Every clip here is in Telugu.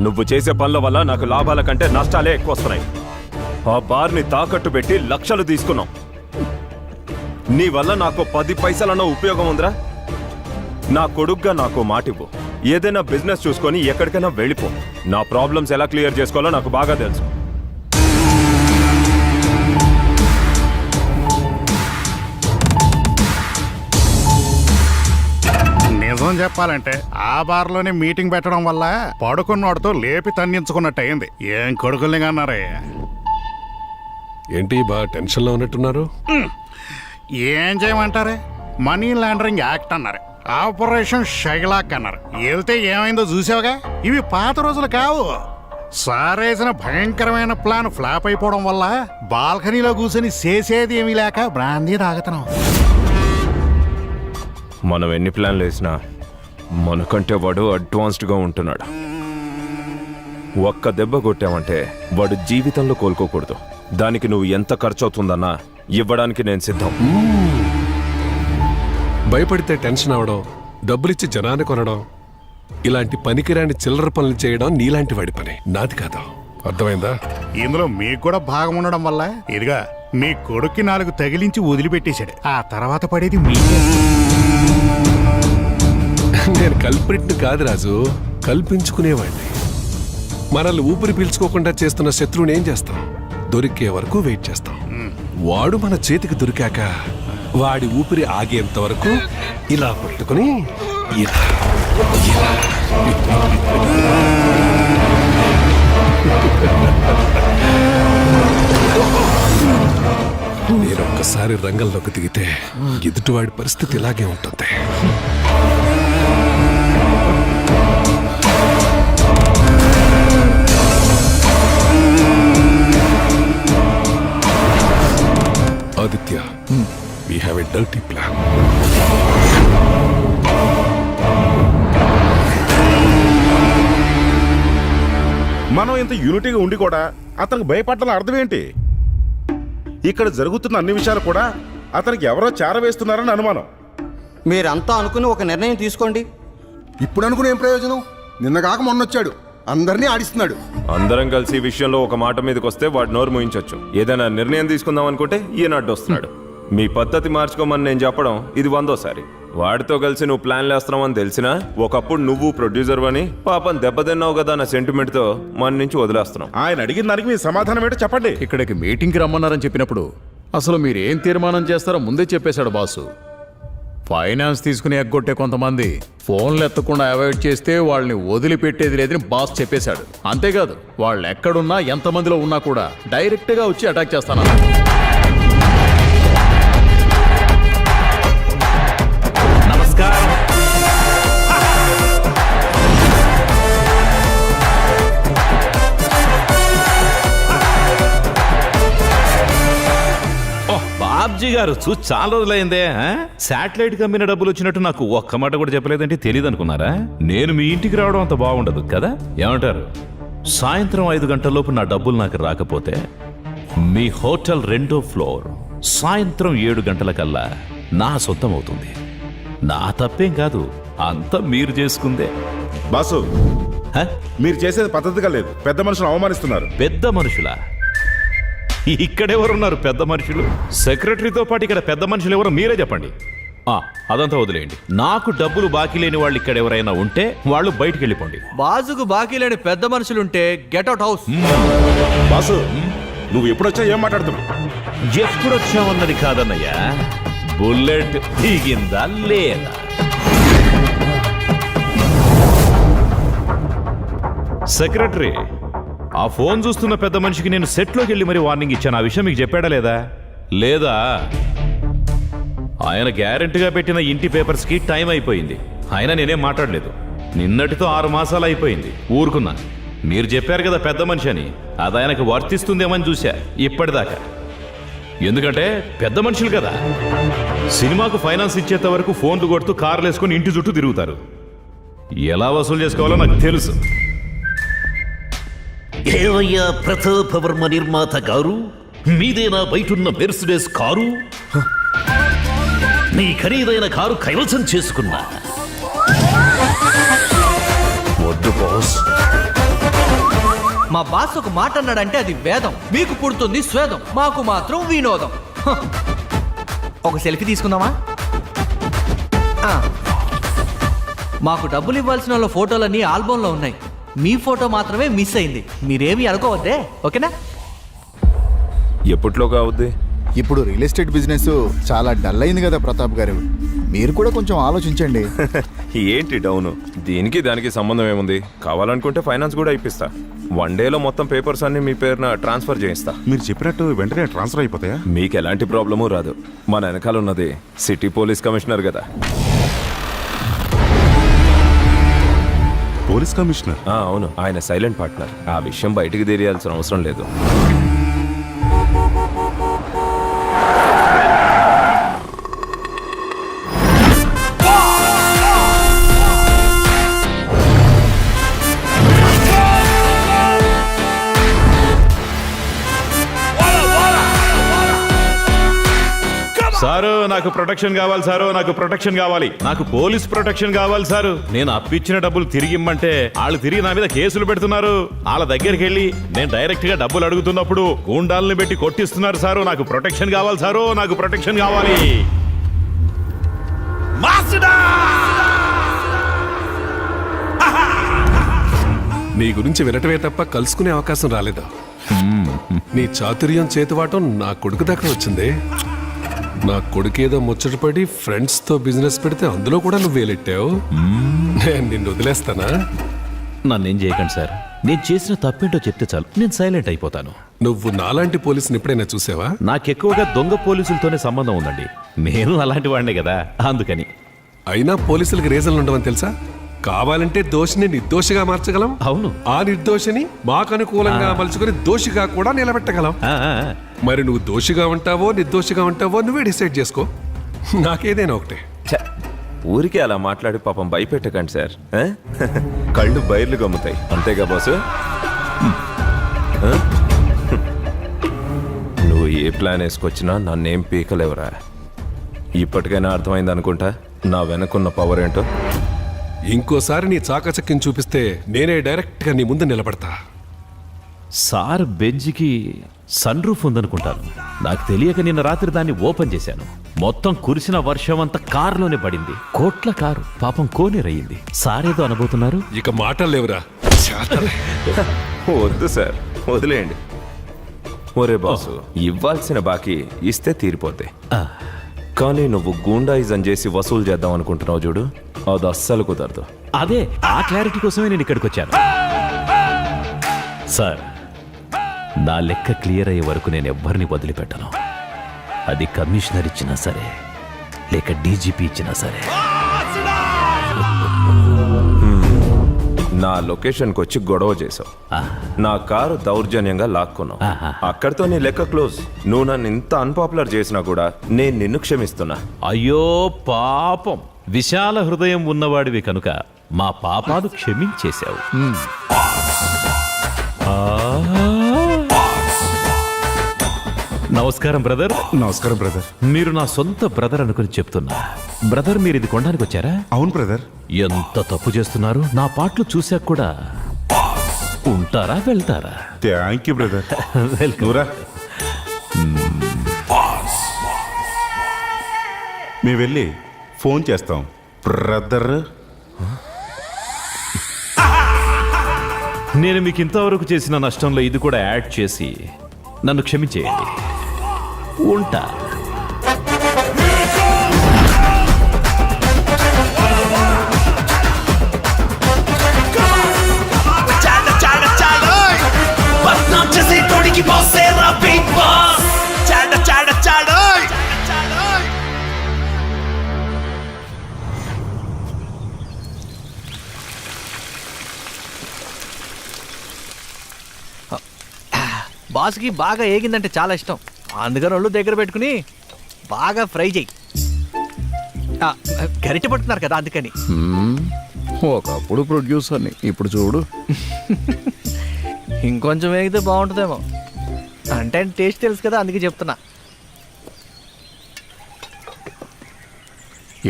నువ్వు చేసే పనుల వల్ల నాకు లాభాల కంటే నష్టాలే ఎక్కువ వస్తున్నాయి. ఆ బార్ని తాకట్టు పెట్టి లక్షలు తీసుకున్నాం. నీ వల్ల నాకు 10 పైసలన్న ఉపయోగం ఉందిరా? నా కొడుగ్గా నాకు మాటివ్వు. ఏదైనా బిజినెస్ చూసుకొని ఎక్కడికైనా వెళ్ళిపో. నా ప్రాబ్లమ్స్ ఎలా క్లియర్ చేసుకోవాలో నాకు బాగా తెలుసు. నిజం చెప్పాలంటే ఆ బార్లోనే మీటింగ్ పెట్టడం వల్ల పడుకున్నోడితో లేపి తన్నించుకున్నట్టు అయింది. ఏం కొడుకుల్ని అన్నారే? ఏంటి బా టెన్షన్లో ఉన్నట్టున్నారు? ఏం చేయమంటారే? మనీ లాండరింగ్ యాక్ట్ అన్నారు, ఆపరేషన్ షైలాక్ అన్నారు. వెళ్తే ఏమైందో చూసావుగా. ఇవి పాత రోజులు కావు. సారేసిన భయంకరమైన ప్లాన్ ఫ్లాప్ అయిపోవడం వల్ల బాల్కనీలో కూర్చొని చేసేది ఏమీ లేక బ్రాందీ తాగుతున్నాం. మనం ఎన్ని ప్లాన్లు వేసినా మనకంటే వాడు అడ్వాన్స్డ్గా ఉంటున్నాడు. ఒక్క దెబ్బ కొట్టామంటే వాడు జీవితంలో కోలుకోకూడదు. దానికి నువ్వు ఎంత ఖర్చు అవుతుందన్నా ఇవ్వడానికి నేను సిద్ధం. భయపడితే టెన్షన్ అవడం, డబ్బులిచ్చి జనాన్ని కొనడం, ఇలాంటి పనికిరాని చిల్లర పనులు చేయడం నీలాంటి వాడి పని, నాది కాదు. అర్థమైందా? ఇందులో మీకు కూడా భాగం ఉండడం వల్ల ఇదిగా మీ కొడుక్కి 4 తగిలించి వదిలిపెట్టేశాడు. ఆ తర్వాత పడేది మీకే. నేను కల్ప్రిట్ని కాదు రాజు, కల్పించుకునేవాడిని. మనల్ని ఊపిరి పీల్చుకోకుండా చేస్తున్న శత్రువుని ఏం చేస్తాం? దొరికే వరకు వెయిట్ చేస్తాం. వాడు మన చేతికి దొరికాక వాడి ఊపిరి ఆగేంత వరకు ఇలా పట్టుకుని ఇలా ఇలా. నేను ఒక్కసారి రంగంలోకి దిగితే ఎదుటివాడి పరిస్థితి ఇలాగే ఉంటుంది. Aditya, we have a dirty plan. మనం ఇంత యూనిటీగా ఉండి కూడా అతనికి భయపడాలని అర్థం ఏంటి? ఇక్కడ జరుగుతున్న అన్ని విషయాలు కూడా అతనికి ఎవరో చేరవేస్తున్నారని అనుమానం. మీరంతా అనుకుని ఒక నిర్ణయం తీసుకోండి. ఇప్పుడు అనుకునే ఏం ప్రయోజనం? నిన్నగాక మొన్నొచ్చాడు, అందరినీ ఆడిస్తున్నాడు. అందరం కలిసి ఈ విషయంలో ఒక మాట మీదకి వస్తే వాడు నోరు మూయించొచ్చు. ఏదైనా నిర్ణయం తీసుకుందాం అనుకుంటే ఈయన అడ్డొస్తున్నాడు. మీ పద్ధతి మార్చుకోమని నేను చెప్పడం ఇది 100వ. వాడితో కలిసి నువ్వు ప్లాన్లు వేస్తున్నావని తెలిసినా ఒకప్పుడు నువ్వు ప్రొడ్యూసర్ అని పాపం దెబ్బతిన్నావు కదా అన్న సెంటిమెంట్తో మన నుంచి వదిలేస్తున్నావు. ఆయన అడిగిన దానికి మీ సమాధానం ఏంటో చెప్పండి. ఇక్కడికి మీటింగ్కి రమ్మన్నారని చెప్పినప్పుడు అసలు మీరేం తీర్మానం చేస్తారో ముందే చెప్పేశాడు బాసు. ఫైనాన్స్ తీసుకుని ఎగ్గొట్టే కొంతమంది ఫోన్లు ఎత్తకుండా అవాయిడ్ చేస్తే వాళ్ళని వదిలిపెట్టేది లేదని బాస్ చెప్పేశాడు. అంతేకాదు, వాళ్ళు ఎక్కడున్నా ఎంతమందిలో ఉన్నా కూడా డైరెక్ట్గా వచ్చి అటాక్ చేస్తాను. నమస్కారం. బాబ్జీ గారు చూసి చాలా రోజులైందే. శాటిలైట్ కమ్మిన డబ్బులు వచ్చినట్టు నాకు ఒక్క మాట కూడా చెప్పలేదంటే తెలియదు అనుకున్నారా? నేను మీ ఇంటికి రావడం అంత బాగుండదు కదా, ఏమంటారు? సాయంత్రం 5 గంటలలోపు నా డబ్బులు నాకు రాకపోతే మీ హోటల్ 2వ ఫ్లోర్ సాయంత్రం 7 గంటలకల్లా నా సొంతం అవుతుంది. నా తప్పేం కాదు, అంతా మీరు చేసుకుందే. బాసు, మీరు చేసేది పద్ధతిగా లేదు. పెద్ద మనుషులు అవమానిస్తున్నారు. పెద్ద మనుషులా? ఇక్కడెవరున్నారు పెద్ద మనుషులు? సెక్రటరీతో పాటు ఇక్కడ పెద్ద మనుషులు ఎవరో మీరే చెప్పండి. అదంతా వదిలేయండి. నాకు డబ్బులు బాకీ లేని వాళ్ళు ఇక్కడ ఎవరైనా ఉంటే వాళ్ళు బయటికి వెళ్ళిపోండి. బాజుకు బాకీ లేని పెద్ద మనుషులుంటే గెట్ అవుట్ హౌస్. బాసు, నువ్వు ఎప్పుడొచ్చా ఏం మాట్లాడుతున్నావు? ఎప్పుడొచ్చామన్నది కాదన్నయ్యా, బుల్లెట్ దిగిందా లేదా. సెక్రటరీ, ఆ ఫోన్ చూస్తున్న పెద్ద మనిషికి నేను సెట్లోకి వెళ్ళి మరి వార్నింగ్ ఇచ్చాను. ఆ విషయం మీకు చెప్పాడా లేదా? లేదా? ఆయన గ్యారెంటీగా పెట్టిన ఇంటి పేపర్స్కి టైం అయిపోయింది. ఆయన నేనేం మాట్లాడలేదు. నిన్నటితో 6 మాసాలు అయిపోయింది. ఊరుకున్నా. మీరు చెప్పారు కదా పెద్ద మనిషి అని, అది ఆయనకు వర్తిస్తుందేమని చూశా ఇప్పటిదాకా. ఎందుకంటే పెద్ద మనుషులు కదా, సినిమాకు ఫైనాన్స్ ఇచ్చేంత వరకు ఫోన్లు కొడుతూ కార్లు వేసుకొని ఇంటి చుట్టూ తిరుగుతారు. ఎలా వసూలు చేసుకోవాలో నాకు తెలుసు. ఏవయ్యా ప్రతాపవర్మ నిర్మాత గారు, మీదేనా బయటున్న మెర్సిడెస్ కారు? మీ ఖరీదైన కారు కైవసం చేసుకున్నా. వద్దు బాస్, మా బాస్ ఒక మాట అన్నాడంటే అది వేదం. మీకు పుడుతుంది స్వేదం, మాకు మాత్రం వినోదం. హ. ఒక సెల్ఫీ తీసుకుందామా? ఆ. మాకు డబ్బులు ఇవ్వాల్సిన వాళ్ళ ఫోటోలన్నీ ఆల్బంలో ఉన్నాయి. మీ ఫోటో మాత్రమే మిస్ అయింది. మీరేమీ అనుకోవద్దే, ఓకేనా? ఎప్పట్లోగా అవుద్ది? ఇప్పుడు రియల్ ఎస్టేట్ బిజినెస్ చాలా డల్ అయింది కదా ప్రతాప్ గారు, మీరు కూడా కొంచెం ఆలోచించండి. ఏంటి డౌను? దీనికి దానికి సంబంధం ఏముంది? కావాలనుకుంటే ఫైనాన్స్ కూడా ఇప్పిస్తా. 1 డేలో మొత్తం పేపర్స్ అన్ని మీ పేరున ట్రాన్స్ఫర్ చేయిస్తా. మీరు చెప్పినట్టు వెంటనే ట్రాన్స్ఫర్ అయిపోతాయా? మీకు ఎలాంటి ప్రాబ్లము రాదు. మన వెనకాల ఉన్నది సిటీ పోలీస్ కమిషనర్ కదా. Police commissioner? అవును, ఆయన సైలెంట్ పార్ట్నర్. ఆ విషయం బయటికి తెలియాల్సిన అవసరం లేదు. సారు నాకు ప్రొటెక్షన్ కావాలి సారు, నాకు ప్రొటెక్షన్ కావాలి, నాకు పోలీస్ ప్రొటెక్షన్ కావాలి సారు. నేను అప్పిచ్చిన డబ్బులు తిరిగి ఇమ్మంటే వాళ్ళు తిరిగి నా మీద కేసులు పెడుతున్నారు. వాళ్ళ దగ్గరికి వెళ్ళి నేను డైరెక్ట్ గా డబ్బులు అడుగుతున్నప్పుడు గూండాలని పెట్టి కొట్టిస్తున్నారు సారు. నాకు ప్రొటెక్షన్ కావాలి సారు, నాకు ప్రొటెక్షన్ కావాలి. నీ గురించి వినటమే తప్ప కలుసుకునే అవకాశం రాలేదా? నీ చాతుర్యం చేతువాటం నా కొడుకు దాకా వచ్చింది. నా కొడుకేదో ముచ్చటపడి ఫ్రెండ్స్ తో బిజినెస్ పెడితే అందులో కూడా నువ్వు వేలెట్టావు. నేను నిన్ను వదిలేస్తానా? నన్నేం చేయకండి సార్, నేను చేసిన తప్పేంటో చెప్తే చాలు, నేను సైలెంట్ అయిపోతాను. నువ్వు నాలాంటి పోలీసుని ఎప్పుడైనా చూసావా? నాకెక్కువగా దొంగ పోలీసులతోనే సంబంధం ఉందండి. నేను అలాంటి వాడినే కదా, అందుకని. అయినా పోలీసులకి రీజన్లు ఉండవని తెలుసా? కావాలంటే దోషిని నిర్దోషిగా మార్చగలం. అవును. ఆ నిర్దోషిని మాకు అనుకూలంగా మలుచుకొని దోషిగా కూడా నిలబెట్టగలం. ఆ, ఆ, మరి నువ్వు దోషిగా ఉంటావో నిర్దోషిగా ఉంటావో నువ్వే డిసైడ్ చేసుకో. నాకేదైనా ఒకటే. ఛ, ఊరికే అలా మాట్లాడి పాపం భయపెట్టకండి సార్. కళ్ళు బయర్లు గమ్ముతాయి, అంతేగా బాసు? నువ్వు ఏ ప్లాన్ వేసుకొచ్చినా నన్నేం పీకలేవురా. ఇప్పటికైనా అర్థమైంది అనుకుంటా నా వెనకున్న పవర్ ఏంటో. ఇంకోసారి నీ చాకచక్యం చూపిస్తే నేనే డైరెక్ట్ గా నీ ముందు నిలబడతా. సార్ బెంజ్కి సన్ రూఫ్ ఉందనుకుంటాను. నాకు తెలియక నిన్న రాత్రి దాన్ని ఓపెన్ చేశాను. మొత్తం కురిసిన వర్షం అంతా కారులోనే పడింది. కోట్ల కారు పాపం కోనేరయ్యింది. సార్ ఏదో అనబోతున్నారు. ఇక మాటలు లేవురా. వద్దు సార్, వదిలేయండి. ఒరే బాసు, ఇవ్వాల్సిన బాకీ ఇస్తే తీరిపోతే. కానీ నువ్వు గూండాయిజం చేసి వసూలు చేద్దాం అనుకుంటున్నావు చూడు, అది అస్సలు కుదరదు. అదే ఆ క్లారిటీ కోసమే నేను ఇక్కడికి వచ్చాను. సార్, నా లెక్క క్లియర్ అయ్యే వరకు నేను ఎవ్వరిని వదిలిపెట్టను. అది కమిషనర్ ఇచ్చినా సరే, లేక డీజీపీ ఇచ్చినా సరే. నా లొకేషన్కి వచ్చి గొడవ చేసావు, నా కారు దౌర్జన్యంగా లాక్కున్నావు. అక్కడితో నీ లెక్క క్లోజ్. నువ్వు నన్ను ఇంత అన్పాపులర్ చేసినా కూడా నేను నిన్ను క్షమిస్తున్నా. అయ్యో పాపం, విశాల హృదయం ఉన్నవాడివి కనుక మా పాపాలు క్షమించేశావు. నమస్కారం బ్రదర్. నమస్కారం బ్రదర్. మీరు నా సొంత బ్రదర్ అనుకుని చెప్తున్నా. బ్రదర్, మీరు ఇది కొనడానికి వచ్చారా? అవును బ్రదర్. ఎంత తప్పు చేస్తున్నారు. నా పాటలు చూశాక కూడా ఉంటారా వెళ్తారా? Thank you brother. వెల్కమ్. మేము వెళ్ళి ఫోన్ చేస్తాం బ్రదర్. నేను మీకు ఇంతవరకు చేసిన నష్టంలో ఇది కూడా యాడ్ చేసి నన్ను క్షమించేయండి. ఉంటా. బాస్కి బాగా ఏగిందంటే చాలా ఇష్టం. అందుకని ఒళ్ళు దగ్గర పెట్టుకుని బాగా ఫ్రై చేయి. గరిటె పట్టుకున్నారు కదా అందుకని. ఒకప్పుడు ప్రొడ్యూసర్ని, ఇప్పుడు చూడు. ఇంకొంచెం వేగితే బాగుంటుందేమో. అంటే టేస్ట్ తెలుసు కదా, అందుకే చెప్తున్నా.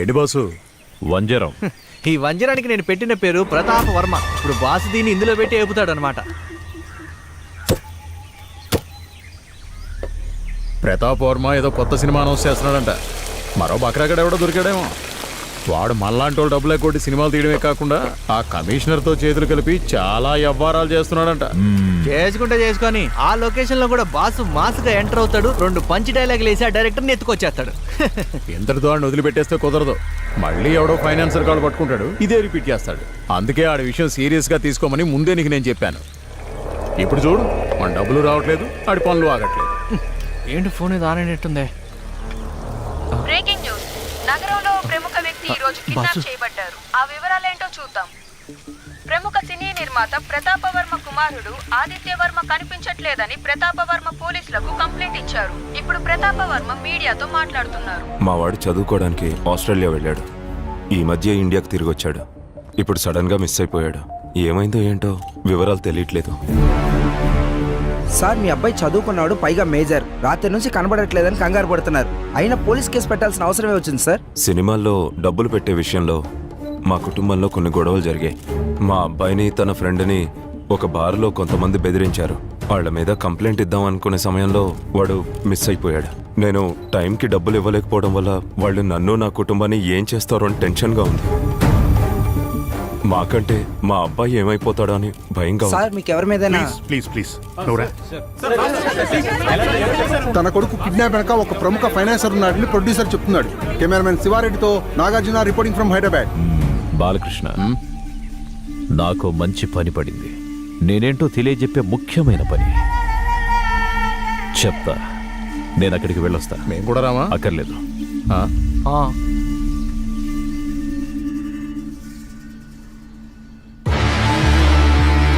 ఏడి బాసు? వంజరం. ఈ వంజరానికి నేను పెట్టిన పేరు ప్రతాప వర్మ. ఇప్పుడు బాసు దీన్ని ఇందులో పెట్టి ఏపుతాడు అనమాట. ప్రతాప్ వర్మ ఏదో కొత్త సినిమా అనౌన్స్ చేస్తున్నాడంట. మరో బక్రాగడ ఎవడో దొరికాడేమో. వాడు మనలాంటి వాళ్ళు డబ్బులు కొట్టి సినిమాలు తీయడమే కాకుండా ఆ కమిషనర్తో చేతులు కలిపి చాలా వ్యవహారాలు చేస్తున్నాడంట. చేసుకుంటే చేసుకొని ఆ లొకేషన్ లో కూడా బాసు మాసుగా ఎంటర్ అవుతాడు, 2 పంచ్ డైలాగులు వేసి ఆ డైరెక్టర్ ఎత్తుకొచ్చేస్తాడు. ఇంతటితో ఆడిని వదిలిపెట్టేస్తే కుదరదు. మళ్ళీ ఎవడో ఫైనాన్సర్ కాళ్ళు పట్టుకుంటాడు, ఇదే రిపీట్ చేస్తాడు. అందుకే ఆడి విషయం సీరియస్ గా తీసుకోమని ముందే నీకు నేను చెప్పాను. ఇప్పుడు చూడు, మన డబ్బులు రావట్లేదు, ఆడి పనులు ఆగట్లేదు. ఏంటి ఫోన్ ఇది ఆనట్టుందే. Breaking news. నగరంలో ప్రముఖ వ్యక్తి ఈ రోజు కిడ్నాప్ చేయబడ్డారు. ఆ వివరాలేంటో చూద్దాం. ప్రముఖ సినీ నిర్మాత ప్రతాపవర్మ కుమారుడు ఆదిత్యవర్మ కనిపించట్లేదని ప్రతాపవర్మ పోలీసులకు కంప్లైంట్ ఇచ్చారు. ఇప్పుడు ప్రతాపవర్మ మీడియాతో మాట్లాడుతున్నారు. మా వాడు చదువుకోవడానికి ఆస్ట్రేలియా వెళ్ళాడు. ఈ మధ్య ఇండియాకి తిరిగి వచ్చాడు. ఇప్పుడు సడన్ గా మిస్ అయిపోయాడు. ఏమైందో ఏంటో వివరాలు తెలియట్లేదు. సార్, మీ అబ్బాయి చదువుకున్నాడు, పైగా మేజర్. రాత్రి నుంచి కనబడట్లేదని కంగారు పడుతున్నారు. అయినా పోలీస్ కేసు పెట్టాల్సిన అవసరమే వచ్చింది సార్. సినిమాల్లో డబ్బులు పెట్టే విషయంలో మా కుటుంబంలో కొన్ని గొడవలు జరిగాయి. మా అబ్బాయిని తన ఫ్రెండ్ని ఒక బార్లో కొంతమంది బెదిరించారు. వాళ్ళ మీద కంప్లైంట్ ఇద్దాం అనుకునే సమయంలో వాడు మిస్ అయిపోయాడు. నేను టైంకి డబ్బులు ఇవ్వలేకపోవడం వల్ల వాళ్ళు నన్ను నా కుటుంబాన్ని ఏం చేస్తారో అని టెన్షన్గా ఉంది. మాకంటే మా అబ్బాయి ఏమైపోతాడో అని భయంగా ఉంది. సార్, మీకు ఎవరి మీద ప్లీజ్ ప్లీజ్ నువ్వురా. తన కొడుకు కిడ్నాప్ వెనక ఒక ప్రముఖ ఫైనాన్సర్ ఉన్నాడని ప్రొడ్యూసర్ చెప్తున్నాడు. కెమెరామెన్ శివారెడ్డితో నాగార్జున రిపోర్టింగ్ ఫ్రమ్ హైదరాబాద్. బాలకృష్ణ, నాకు మంచి పని పడింది. నేనేంటో తెలియజెప్పే ముఖ్యమైన పని చెప్తా. నేను అక్కడికి వెళ్ళొస్తా. మేము కూడా రామా? అక్కర్లేదు. ఆ?